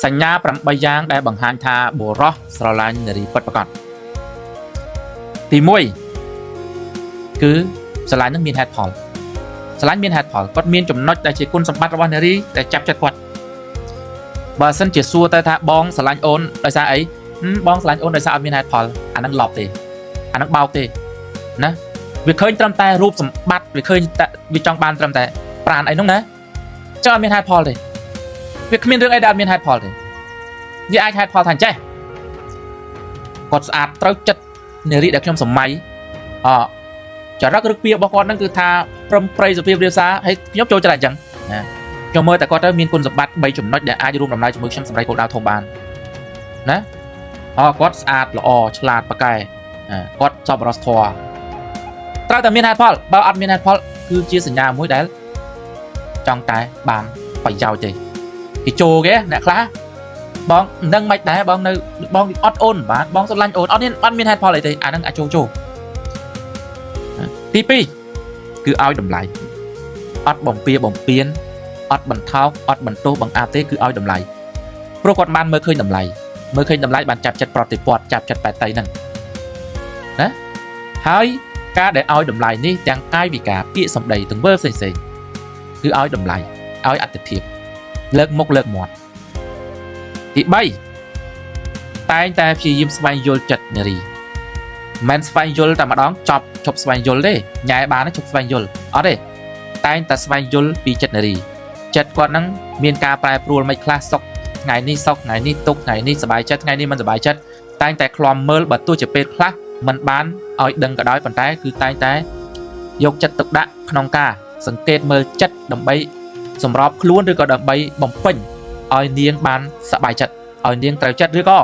សញ្ញា8យ៉ាងដែលបង្ហាញថាបុរសស្រឡាញ់នារីពិតប្រាកដទី1គឺស្រឡាញ់នឹងមានហេតុផលស្រឡាញ់មានហេតុផលគាត់មានចំណុចដែលជាគុណសម្បត្តិរបស់នារីដែលចាប់ចិត្តគាត់បើសិនជាសួរទៅថាបងស្រឡាញ់អូនដោយសារអីបងស្រឡាញ់អូនដោយសារអត់មានហេតុផលអានឹងឡប់ទេអានឹងបោកទេណាវាឃើញត្រឹមតែរូបសម្បត្តិវាឃើញតែវាចង់បានត្រឹមតែប្រាណអីនោះណាចង់អត់មានហេតុផលទេវាគ្មានរឿងអីដែលអត់មានហេតុផលទេវាអាចហេតុផលថាអញ្ចេះគាត់ស្អាតត្រូវចិត្តនារីដែលខ្ញុំសម័យចរិតឬពាក្យរបស់គាត់ហ្នឹងគឺថាព្រមប្រៃសុភាពរាបសារហើយខ្ញុំចូលចិត្តអញ្ចឹងណាខ្ញុំមើលតែគាត់ទៅមានគុណសម្បត្តិ3ចំណុចដែលអាចរួមដំណើរជាមួយខ្ញុំសម្រាប់គោលដៅធំបានណាគាត់ស្អាតល្អឆ្លាតប៉ាកែគាត់ចប់រសធម៌ត្រូវតែមានហេតុផលបើអត់មានហេតុផលគឺជាសញ្ញាមួយដែលចង់តែបានប្រយោជន៍ទេគេចូលគេអ្នកខ្លះបងនឹងមិនដែរបងនៅបងអត់អូនបាទបងស្រឡាញ់អូនអត់មានហេតុផលអីទេអាហ្នឹងអាចចូលទី2គឺឲ្យតម្លៃអត់បំពៀបំពៀនអត់បន្ថោកអត់បន្ទោសបង្អាប់ទេគឺឲ្យតម្លៃព្រោះគាត់បានមើលឃើញតម្លៃបានចាប់ចិត្តប្រតិព័ទ្ធចាប់ចិត្តបែតៃហ្នឹងណាហើយការដែលឲ្យតម្លៃនេះទាំងកាយវិការពាក្យសម្ដីទង្វើផ្សេងៗគឺឲ្យតម្លៃឲ្យអត្ថភាពលើកមុខលើកមាត់ទី3តែងតែព្យាយាមស្វែងយល់ចិត្តនារីមិនស្វែងយល់តែម្ដងចប់ស្វែងយល់ទេញ៉ែបានជប់ស្វែងយល់អត់ទេតែងតែស្វែងយល់ពីចិត្តនារីចិត្តគាត់ហ្នឹងមានការប្រែប្រួលមិនខ្លះសុខថ្ងៃនេះសុខថ្ងៃនេះទុក្ខថ្ងៃនេះសប្បាយចិត្តថ្ងៃនេះមិនសប្បាយចិត្តតែងតែឃ្លាំមើលបើទោះជាពេលខ្លះមិនបានឲ្យដឹងក៏ដោយប៉ុន្តែគឺតែងតែយកចិត្តទុកដាក់ក្នុងការសង្កេតមើលចិត្តដើម្បីសម្របខ្លួនឬក៏ដើម្បីបំពេញឲ្យនាងបានសប្បាយចិត្តឲ្យនាងត្រូវចិត្តឬក៏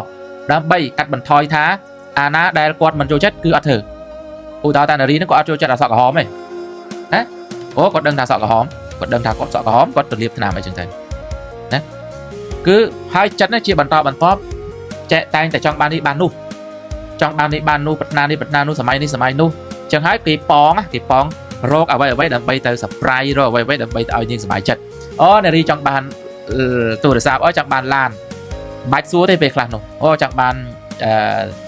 ដើម្បីកាត់បន្ថយថាអាណាដែលគាត់មិនចូលចិត្តគឺអត់ធ្វើឧទាហរណ៍តានារីហ្នឹងគាត់អត់ចូលចិត្តអាសក់ក្រហមទេណាគាត់ដឹងថាសក់ក្រហមគាត់ដឹងថាគាត់សក់ក្រហមគាត់ទៅលាបថ្នាំអីចឹងទៅណាគឺហើយចិត្តនេះជាបន្តចែកតែងតែចង់បាននេះបាននោះចង់បាននេះបាននោះប្រាថ្នានេះប្រាថ្នានោះសម័យនេះសម័យនោះចឹងហើយគេប៉ងរកអ្វីដើម្បីទៅ surprise រកអ្វីដើម្បីទៅឲ្យនាងសប្បាយចិត្តនារីចង់បានទូរស័ព្ទចង់បានឡានបាច់សួរទេពេលខ្លះនោះចង់បាន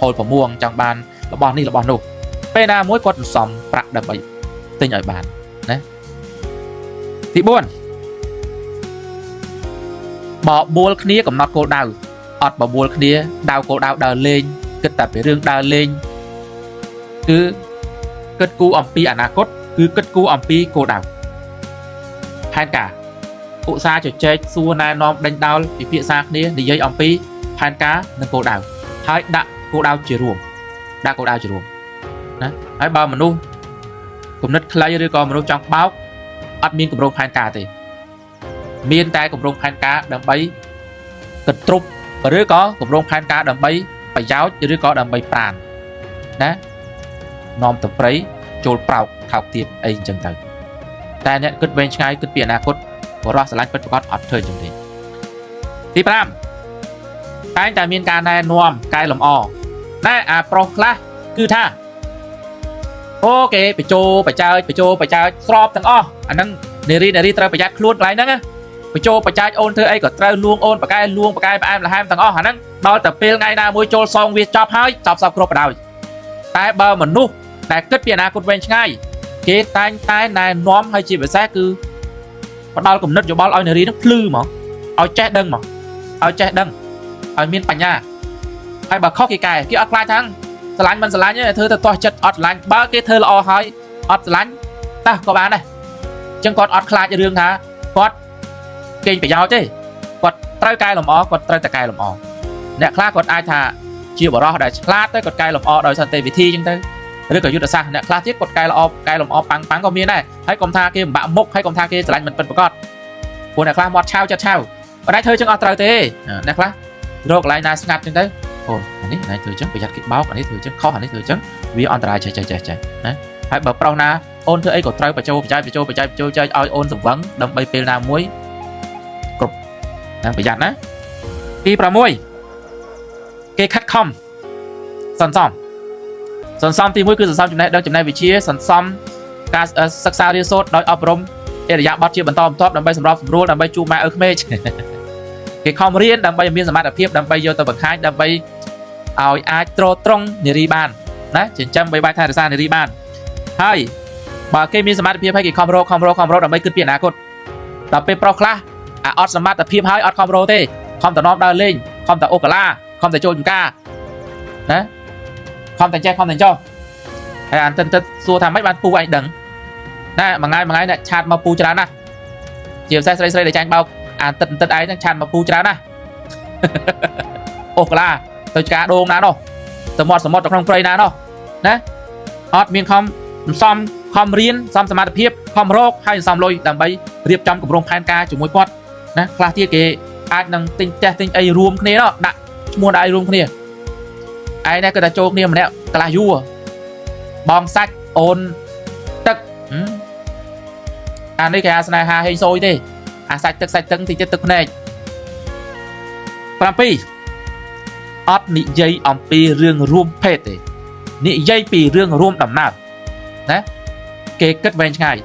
ហូលប្រមួងចង់បានរបស់នេះរបស់នោះពេលណាមួយគាត់សំប្រាក់ដើម្បីទិញឲ្យបានណាទី4បបួលគ្នាកំណត់គោលដៅអត់បបួលគ្នាដៅគោលដៅដើរលេងគិតតែពីរឿងដើរលេងគឺគិតគូរអំពីអនាគតគឺគិតគូរអំពីគោលដៅផែនការឧស្សាហ៍ជជែកសួរណែនាំដេញដោលពិភាក្សាគ្នានិយាយអំពីផែនការនិងគោលដៅហើយដាក់គោលដៅជារួមណាហើយបើមនុស្សគំនិតខ្លីឬក៏មនុស្សចង់បោកអត់មានគម្រោងផែនការទេមានតែគម្រោងផែនការដើម្បីកន្ទ្រប់ឬក៏គម្រោងផែនការដើម្បីប្រយោជន៍ឬក៏ដើម្បីប្រាណណានាំទៅព្រៃចូលប្រោកថោកទៀតអីអញ្ចឹងទៅតែអ្នកគិតវែងឆ្ងាយគិតពីអនាគតបរិសុទ្ធស្រឡាញ់ពិតប្រាកដអត់ធ្វើអញ្ចឹងទេទី5តែងតែមានការណែនាំកែលម្អណែអាប្រុសខ្លះគឺថាគេបញ្ចោបចើចស្របទាំងអស់អាហ្នឹងនារីត្រូវប្រយ័ត្នខ្លួនកន្លែងហ្នឹងបញ្ចោបចើចអូនធ្វើអីក៏ត្រូវលួងអូនបកែផ្អែមល្ហែមទាំងអស់អាហ្នឹងដល់តែពេលថ្ងៃណាមួយចូលសងវាចប់ហើយចប់សពគ្រប់បណ្ដោយតែបើមនុស្សដែលគិតពីអនាគតវែងឆ្ងាយគេតែងតែណែនាំហើយជាពិសេសគឺផ្ដល់គំនិតយោបល់ឲ្យនារីហ្នឹងភ្លឺហ្មងឲ្យចេះដឹងហ្មងឲ្យមានបញ្ញាហើយបើខុសគេកែគេអត់ខ្លាចថាស្រឡាញ់មិនស្រឡាញ់ទេធ្វើទៅទាស់ចិត្តអត់ស្រឡាញ់បើគេធ្វើល្អហើយអត់ស្រឡាញ់តើក៏បានដែរអញ្ចឹងគាត់អត់ខ្លាចរឿងថាគាត់កេងប្រយោជន៍ទេគាត់ត្រូវកែលម្អគាត់ត្រូវតែកែលម្អអ្នកខ្លះគាត់អាចថាជាបរិសុទ្ធដែលឆ្លាតទៅគាត់កែលម្អដោយសន្តិវិធីអញ្ចឹងទៅឬក៏យុទ្ធសាស្ត្រអ្នកខ្លះទៀតគាត់កែលម្អប៉ាំងក៏មានដែរហើយកុំថាគេបំបាក់មុខហើយកុំថាគេស្រឡាញ់មិនពិតប្រាកដព្រោះអ្នកខ្លះមាត់ឆាវចិត្តឆាវបើដៃធ្វើចឹងអត់ត្រូវទេអ្នកខ្លះរកកន្លែងណាស្ងាត់អញ្ចឹងទៅអានេះណែធ្វើចឹងប្រយ័ត្នគេបោកអានេះធ្វើចឹងខុសអានេះធ្វើចឹងវាអន្តរាយចេះណាហើយបើប្រុសណាអូនធ្វើអីក៏ត្រូវបញ្ចោចឲ្យអូនសង្វឹងដើម្បីពេលណាមួយគ្រប់ណាប្រយ័ត្នណាទី6គេខិតខំសន្សំទី1គឺសន្សំចំណេះដឹងចំណេះវិជ្ជាសន្សំការសិក្សារៀនសូត្រដោយអប់រំអរិយាប័ត្រជាបន្តបន្ទាប់ដើម្បីសម្របសម្រួលដើម្បីជួបម៉ែឪក្មេក គេខំរៀនដើម្បីមានសមត្ថភាពដើម្បីយកទៅបង្ហាញដើម្បីឲ្យអាចត្រត្រង់នារីបានណាចិញ្ចឹមបីបាច់ថែរក្សានារីបានហើយបើគេមានសមត្ថភាពហើយគេខំរកដើម្បីគិតពីអនាគតដល់ពេលប្រុសខ្លះអត់សមត្ថភាពហើយអត់ខំរកទេខំតែនាំដើរលេងខំតែអូកាឡាខំតែចូលចំការណាខំតែចេះខំតែចោះហើយអានតិនសួរថាម៉េចបានពូឯងដឹងណាមួយថ្ងៃអ្នកឆាតមកពូច្រើនណាស់ជាពិសេសស្រីដែលចាញ់បោកអានតិនឯងហ្នឹងឆាតមកពូច្រើនណាស់អូកាឡាទៅឆ្កាដូងណានោះទៅមាត់សមុទ្រទៅក្នុងព្រៃណានោះណាអត់មានខំរៀនសមត្ថភាពខំរកហើយសំលុយដើម្បីរៀបចំគម្រោងផែនការជាមួយគាត់ណាខ្លះទៀតគេអាចនឹងទិញផ្ទះទិញអីរួមគ្នានោះដាក់ឈ្មោះដាក់អីរួមគ្នាឯនេះគឺតែចូលគ្នាម្នាក់កន្លះយួរបងសាច់អូនទឹកអានេះគេអាស្នេហាហេងស៊យទេអាសាច់ទឹកតិចទឹកភ្នែក7អត់និយាយអំពីរឿងរួមភេទទេនិយាយពីរឿងរួមដំណើរណាគេគិតវែងឆ្ងាយ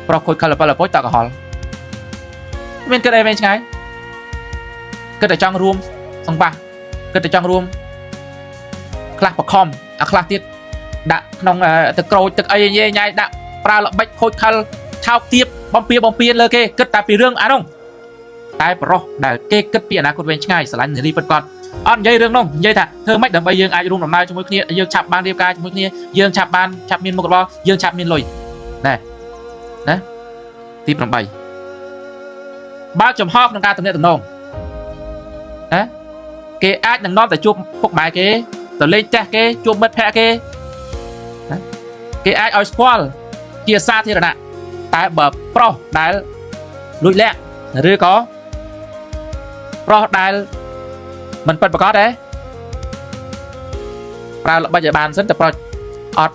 ប្រុសខូចខលបលពុជតកហល់មានគិតអីវែងឆ្ងាយគិតតែចង់រួមសង្វាស់គិតតែចង់រួមខ្លះបខំអាខ្លះទៀតដាក់ក្នុងទឹកក្រូចទឹកអីញ៉ៃដាក់ប្រើល្បិចខូចខលថោកទៀបបំពៀនលើគេគិតតែពីរឿងអានោះតែប្រុសដែលគេគិតពីអនាគតវែងឆ្ងាយស្រឡាញ់នារីពិតគាត់អត់និយាយរឿងនោះនិយាយថាធ្វើម៉េចដើម្បីយើងអាចរួមដំណើរជាមួយគ្នាយើងឆាប់បានរៀបការជាមួយគ្នាយើងឆាប់មានមុខរបរយើងឆាប់មានលុយណាទី8បើកចំហក្នុងការទំនាក់ទំនងណាគេអាចនឹងនាំតែជួបពុកម៉ែគេទៅលេងផ្ទះគេជួបមិត្តភក្តិគេណាគេអាចឲ្យស្គាល់ជាសាធារណៈតែបើប្រុសដែលលួចលាក់ឬក៏ប្រុសដែលមិនពិតប្រាកដទេប្រើល្បិចឲ្យបានសិនតែប្រុសអត់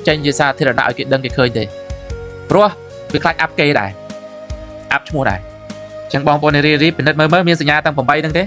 ចេញជាសាធារណៈឲ្យគេដឹងគេឃើញទេព្រោះវាខ្លាចអាប់គេដែរអាប់ឈ្មោះដែរអញ្ចឹងបងប្អូននារីពិនិត្យមើលមានសញ្ញាទាំង8ហ្នឹងទេ